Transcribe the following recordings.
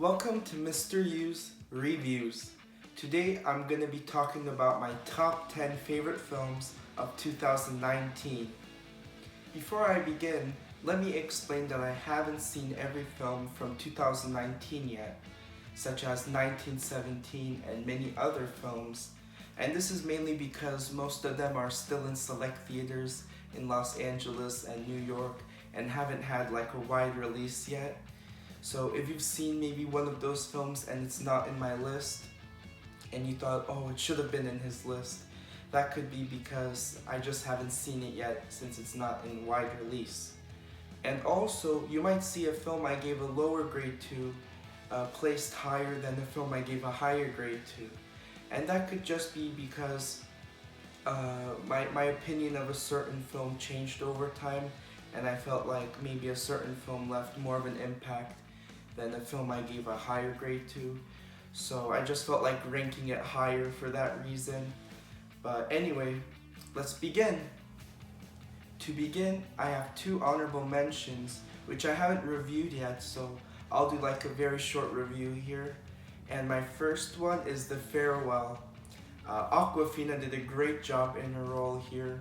Welcome to Mr. U's Reviews. Today I'm going to be talking about my top 10 favorite films of 2019. Before I begin, let me explain that I haven't seen every film from 2019 yet, such as 1917 and many other films, and this is mainly because most of them are still in select theaters in Los Angeles and New York and haven't had like a wide release yet. So if you've seen maybe one of those films and it's not in my list, and you thought, oh, it should have been in his list, that could be because I just haven't seen it yet since it's not in wide release. And also, you might see a film I gave a lower grade to placed higher than the film I gave a higher grade to. And that could just be because my opinion of a certain film changed over time, and I felt like maybe a certain film left more of an impact than the film I gave a higher grade to. So I just felt like ranking it higher for that reason. But anyway, let's begin. To begin, I have two honorable mentions, which I haven't reviewed yet, so I'll do like a very short review here. And my first one is The Farewell. Awkwafina did a great job in her role here,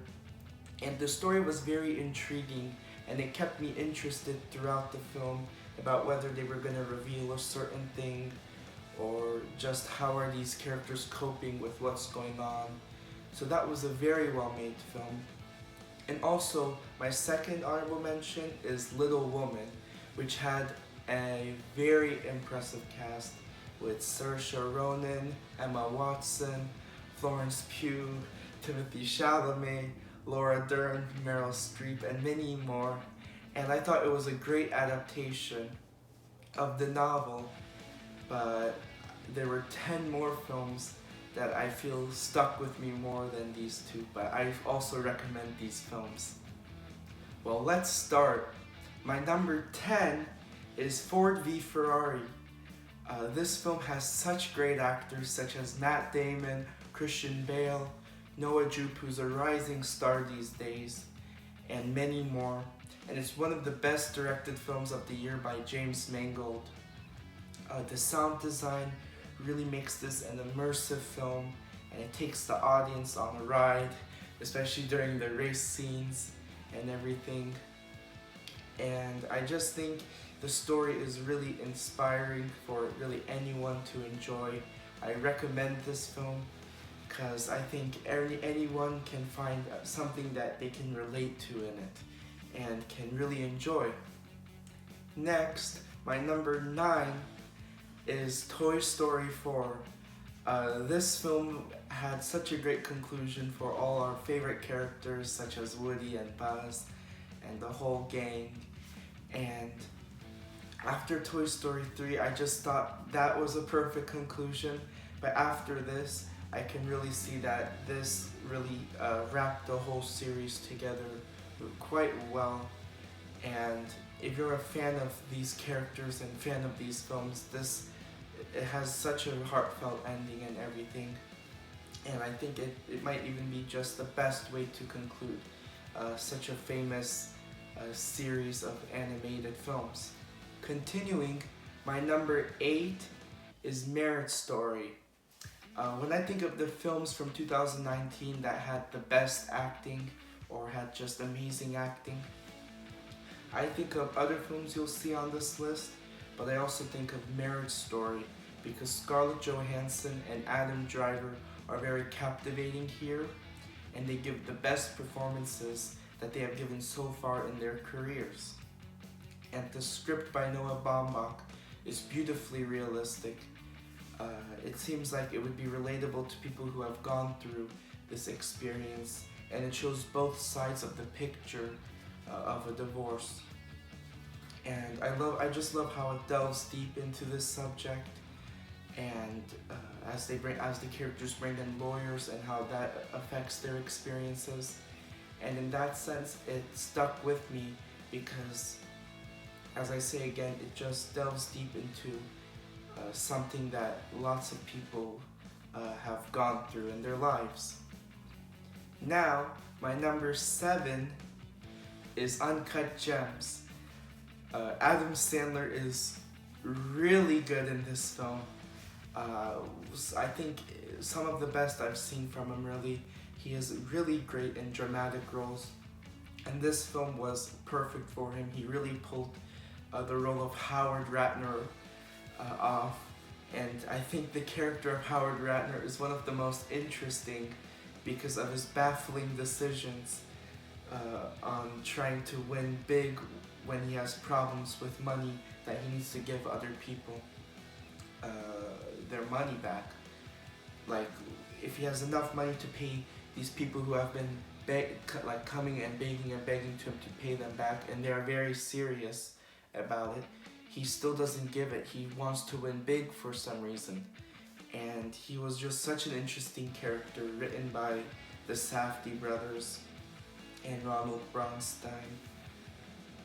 and the story was very intriguing, and it kept me interested throughout the film about whether they were going to reveal a certain thing or just how are these characters coping with what's going on. So that was a very well made film. And also, my second honorable mention is Little Woman, which had a very impressive cast with Saoirse Ronan, Emma Watson, Florence Pugh, Timothée Chalamet, Laura Dern, Meryl Streep, and many more. And I thought it was a great adaptation of the novel, but there were 10 more films that I feel stuck with me more than these two, but I also recommend these films. Well, let's start. My number 10 is Ford v Ferrari. This film has such great actors such as Matt Damon, Christian Bale, Noah Jupe, who's a rising star these days, and many more. And it's one of the best directed films of the year by James Mangold. The sound design really makes this an immersive film, and it takes the audience on a ride, especially during the race scenes and everything. And I just think the story is really inspiring for really anyone to enjoy. I recommend this film because I think anyone can find something that they can relate to in it and can really enjoy. Next, my number 9 is Toy Story 4. This film had such a great conclusion for all our favorite characters such as Woody and Buzz and the whole gang. And after Toy Story 3, I just thought that was a perfect conclusion. But after this, I can really see that this really wrapped the whole series together quite well. And if you're a fan of these characters and fan of these films, it has such a heartfelt ending and everything. And I think it might even be just the best way to conclude such a famous series of animated films. Continuing, my number 8 is Marriage Story. When I think of the films from 2019 that had the best acting or had just amazing acting, I think of other films you'll see on this list, but I also think of Marriage Story because Scarlett Johansson and Adam Driver are very captivating here, and they give the best performances that they have given so far in their careers. And the script by Noah Baumbach is beautifully realistic. It seems like it would be relatable to people who have gone through this experience, and it shows both sides of the picture of a divorce. And I just love how it delves deep into this subject, and as the characters bring in lawyers and how that affects their experiences. And in that sense, it stuck with me because, as I say again, it just delves deep into something that lots of people have gone through in their lives. Now, my number 7 is Uncut Gems. Adam Sandler is really good in this film. I think some of the best I've seen from him, really. He is really great in dramatic roles, and this film was perfect for him. He really pulled the role of Howard Ratner off, and I think the character of Howard Ratner is one of the most interesting because of his baffling decisions on trying to win big when he has problems with money that he needs to give other people their money back. Like, if he has enough money to pay these people who have been coming and begging to him to pay them back, and they are very serious about it, he still doesn't give it. He wants to win big for some reason. And he was just such an interesting character, written by the Safdie brothers and Ronald Bronstein.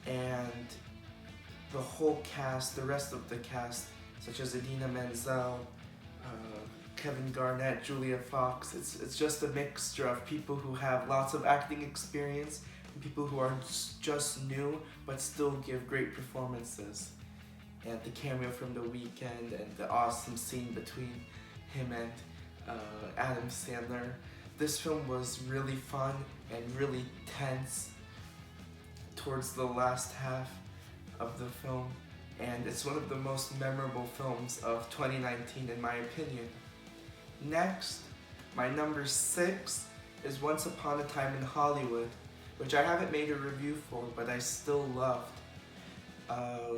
And the whole cast, the rest of the cast, such as Idina Menzel, Kevin Garnett, Julia Fox, it's just a mixture of people who have lots of acting experience and people who are just new but still give great performances. And the cameo from The Weeknd and the awesome scene between him and Adam Sandler. This film was really fun and really tense towards the last half of the film, and it's one of the most memorable films of 2019 in my opinion. Next, my number 6 is Once Upon a Time in Hollywood, which I haven't made a review for, but I still loved.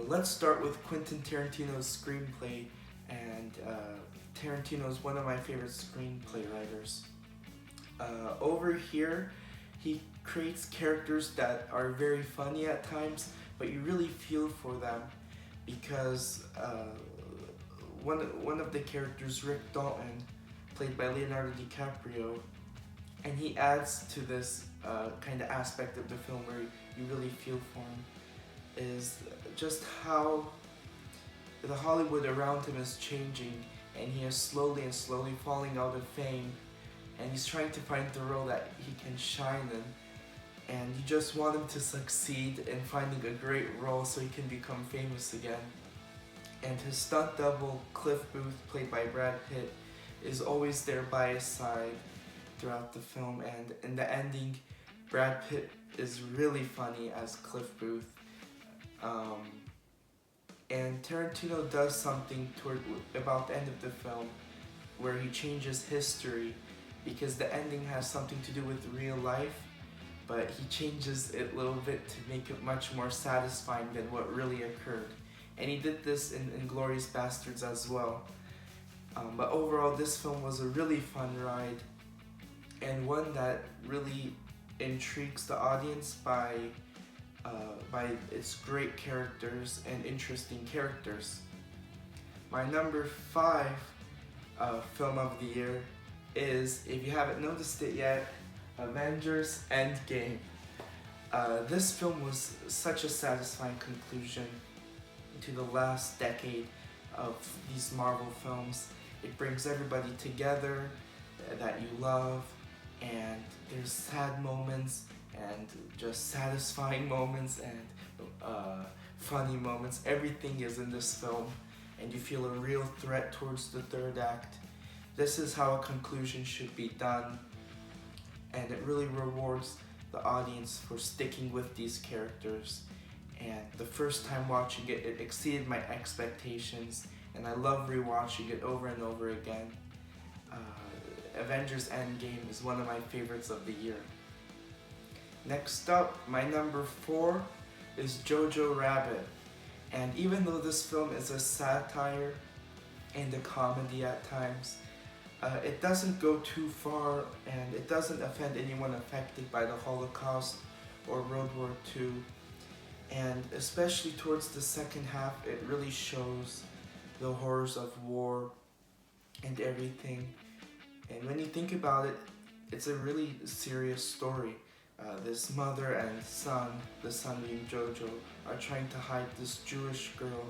Let's start with Quentin Tarantino's screenplay, and Tarantino is one of my favorite screenplay writers. Over here, he creates characters that are very funny at times, but you really feel for them because one of the characters, Rick Dalton, played by Leonardo DiCaprio, and he adds to this kind of aspect of the film where you really feel for him, is just how the Hollywood around him is changing, and he is slowly falling out of fame, and he's trying to find the role that he can shine in, and you just want him to succeed in finding a great role so he can become famous again. And his stunt double, Cliff Booth, played by Brad Pitt, is always there by his side throughout the film, and in the ending, Brad Pitt is really funny as Cliff Booth. And Tarantino does something about the end of the film where he changes history, because the ending has something to do with real life, but he changes it a little bit to make it much more satisfying than what really occurred. And he did this in Inglourious Basterds as well. But overall, this film was a really fun ride, and one that really intrigues the audience by its great characters and interesting characters. My number 5 film of the year is, if you haven't noticed it yet, Avengers Endgame. This film was such a satisfying conclusion to the last decade of these Marvel films. It brings everybody together that you love, and there's sad moments and just satisfying moments and funny moments. Everything is in this film, and you feel a real threat towards the third act. This is how a conclusion should be done, and it really rewards the audience for sticking with these characters. And the first time watching it, it exceeded my expectations, and I love rewatching it over and over again. Avengers Endgame is one of my favorites of the year. Next up, my number 4 is Jojo Rabbit. And even though this film is a satire and a comedy at times, it doesn't go too far, and it doesn't offend anyone affected by the Holocaust or World War II. And especially towards the second half, it really shows the horrors of war and everything. And when you think about it, it's a really serious story. This mother and son, the son being Jojo, are trying to hide this Jewish girl,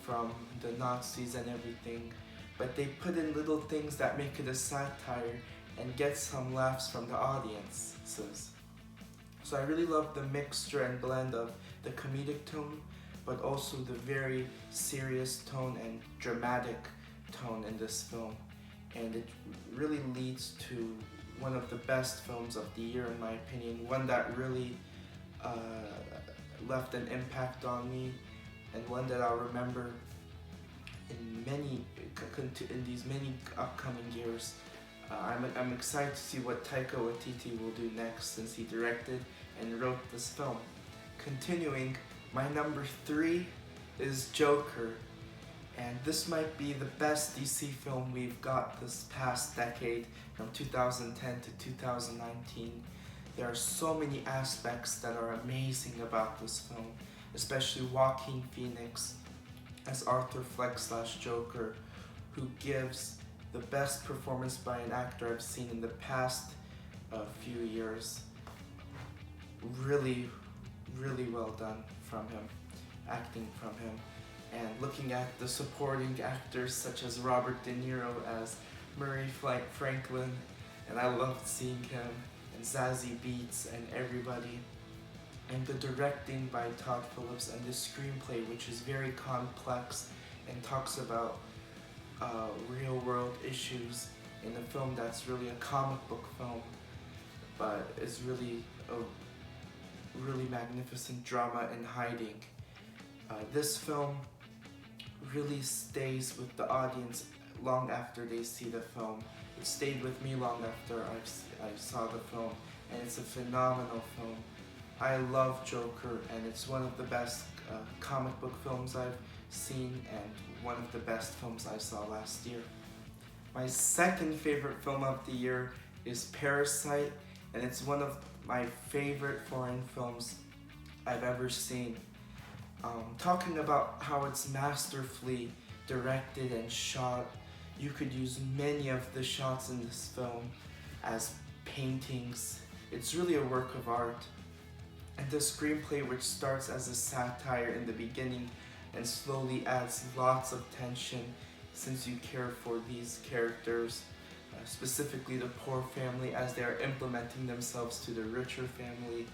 from the Nazis and everything. But they put in little things that make it a satire and get some laughs from the audiences. So I really love the mixture and blend of the comedic tone but also the very serious tone and dramatic tone in this film. And it really leads to one of the best films of the year in my opinion, one that really left an impact on me, and one that I'll remember in these many upcoming years. I'm excited to see what Taika Waititi will do next, since he directed and wrote this film. Continuing, my number 3 is Joker, and this might be the best DC film we've got this past decade, from 2010 to 2019. There are so many aspects that are amazing about this film, especially Joaquin Phoenix as Arthur Fleck / Joker, who gives the best performance by an actor I've seen in the past few years. Really, really well done from him, acting from him. And looking at the supporting actors such as Robert De Niro as Murray Franklin, and I loved seeing him, and Zazie Beetz and everybody. And the directing by Todd Phillips, and the screenplay, which is very complex and talks about real world issues in a film that's really a comic book film, but is really a really magnificent drama in hiding. This film really stays with the audience long after they see the film. It stayed with me long after I saw the film, and it's a phenomenal film. I love Joker, and it's one of the best comic book films I've seen, and one of the best films I saw last year. My second favorite film of the year is Parasite, and it's one of my favorite foreign films I've ever seen. Talking about how it's masterfully directed and shot, you could use many of the shots in this film as paintings. It's really a work of art. And the screenplay, which starts as a satire in the beginning and slowly adds lots of tension, since you care for these characters, specifically the poor family, as they are implementing themselves to the richer family.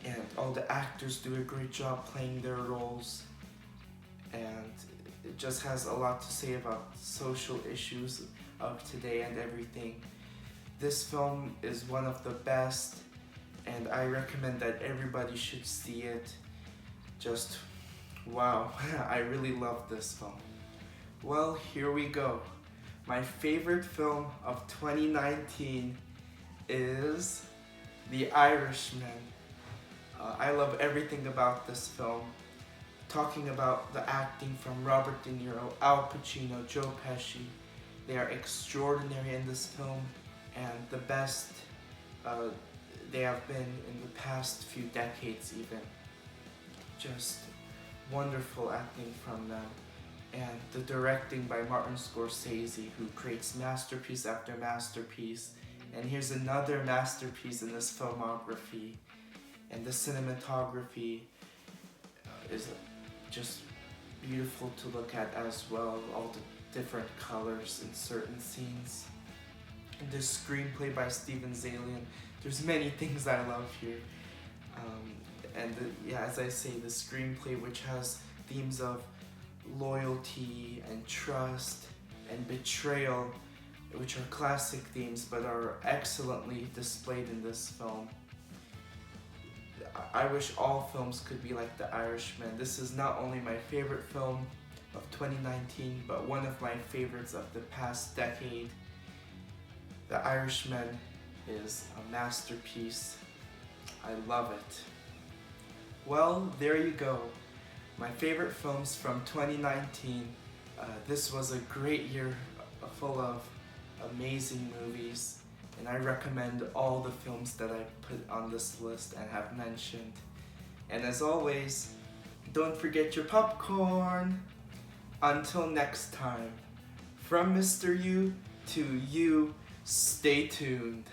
And all the actors do a great job playing their roles, and it just has a lot to say about social issues of today and everything. This film is one of the best, and I recommend that everybody should see it. Just wow, I really love this film. Well, here we go. My favorite film of 2019 is The Irishman. I love everything about this film. Talking about the acting from Robert De Niro, Al Pacino, Joe Pesci. They are extraordinary in this film, and the best they have been in the past few decades even. Just wonderful acting from them. And the directing by Martin Scorsese, who creates masterpiece after masterpiece. And here's another masterpiece in this filmography. And the cinematography is just beautiful to look at as well. All the different colors in certain scenes. And the screenplay by Steven Zalian. There's many things I love here. As I say, the screenplay, which has themes of loyalty and trust and betrayal, which are classic themes but are excellently displayed in this film. I wish all films could be like The Irishman. This is not only my favorite film of 2019, but one of my favorites of the past decade. The Irishman is a masterpiece. I love it. Well, there you go. My favorite films from 2019. This was a great year full of amazing movies, and I recommend all the films that I put on this list and have mentioned. And as always, don't forget your popcorn. Until next time, from Mr. U to you, stay tuned.